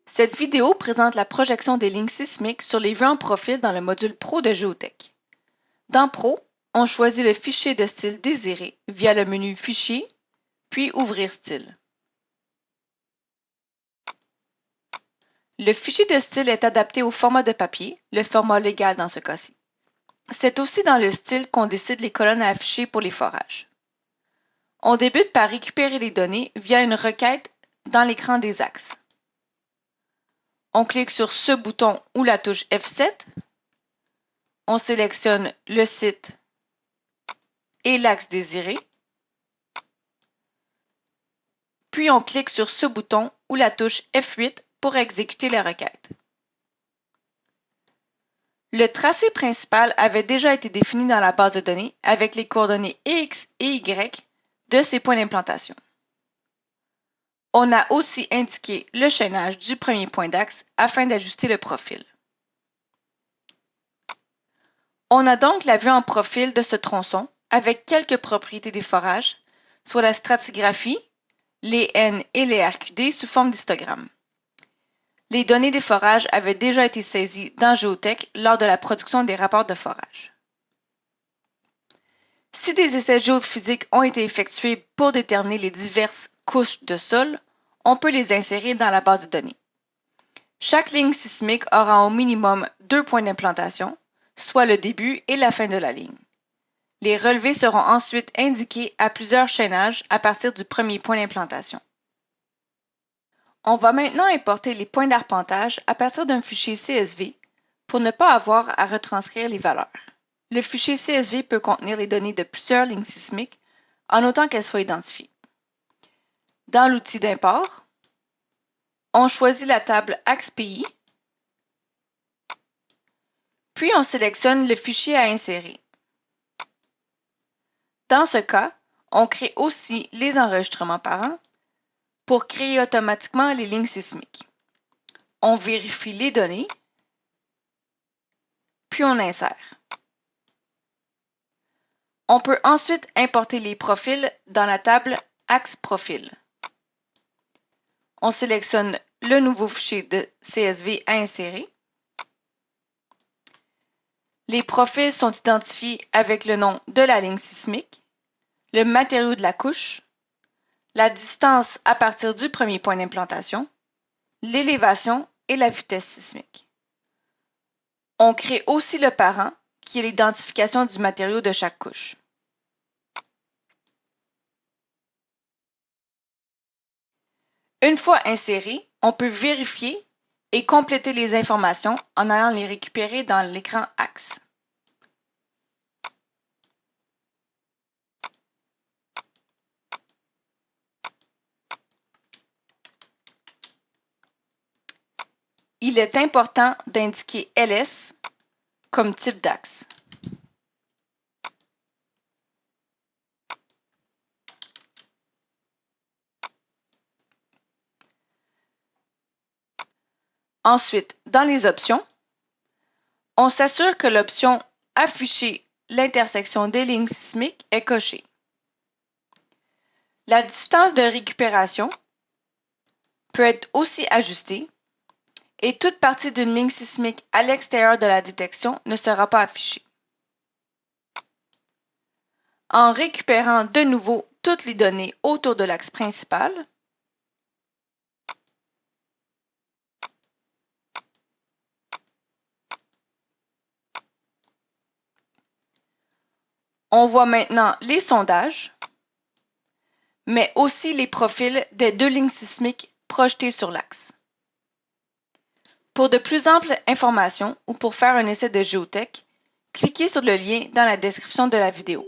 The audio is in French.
Cette vidéo présente la projection des lignes sismiques sur les vues en profil dans le module Pro de Géotech. Dans Pro, on choisit le fichier de style désiré via le menu Fichier, puis Ouvrir style. Le fichier de style est adapté au format de papier, le format légal dans ce cas-ci. C'est aussi dans le style qu'on décide les colonnes à afficher pour les forages. On débute par récupérer les données via une requête dans l'écran des axes. On clique sur ce bouton ou la touche F7. On sélectionne le site et l'axe désiré. Puis on clique sur ce bouton ou la touche F8 pour exécuter la requête. Le tracé principal avait déjà été défini dans la base de données avec les coordonnées X et Y de ces points d'implantation. On a aussi indiqué le chaînage du premier point d'axe afin d'ajuster le profil. On a donc la vue en profil de ce tronçon avec quelques propriétés des forages, soit la stratigraphie, les N et les RQD sous forme d'histogramme. Les données des forages avaient déjà été saisies dans Géotech lors de la production des rapports de forage. Si des essais géophysiques ont été effectués pour déterminer les diverses couches de sol, on peut les insérer dans la base de données. Chaque ligne sismique aura au minimum 2 points d'implantation, soit le début et la fin de la ligne. Les relevés seront ensuite indiqués à plusieurs chaînages à partir du premier point d'implantation. On va maintenant importer les points d'arpentage à partir d'un fichier CSV pour ne pas avoir à retranscrire les valeurs. Le fichier CSV peut contenir les données de plusieurs lignes sismiques en autant qu'elles soient identifiées. Dans l'outil d'import, on choisit la table Axe Pays, puis on sélectionne le fichier à insérer. Dans ce cas, on crée aussi les enregistrements par an pour créer automatiquement les lignes sismiques. On vérifie les données, puis on insère. On peut ensuite importer les profils dans la table Axe Profil. On sélectionne le nouveau fichier de CSV à insérer. Les profils sont identifiés avec le nom de la ligne sismique, le matériau de la couche, la distance à partir du premier point d'implantation, l'élévation et la vitesse sismique. On crée aussi le parent, qui est l'identification du matériau de chaque couche. Une fois insérés, on peut vérifier et compléter les informations en allant les récupérer dans l'écran Axe. Il est important d'indiquer LS comme type d'axe. Ensuite, dans les options, on s'assure que l'option « Afficher l'intersection des lignes sismiques » est cochée. La distance de récupération peut être aussi ajustée et toute partie d'une ligne sismique à l'extérieur de la détection ne sera pas affichée. En récupérant de nouveau toutes les données autour de l'axe principal, on voit maintenant les sondages, mais aussi les profils des deux lignes sismiques projetées sur l'axe. Pour de plus amples informations ou pour faire un essai de Géotech, cliquez sur le lien dans la description de la vidéo.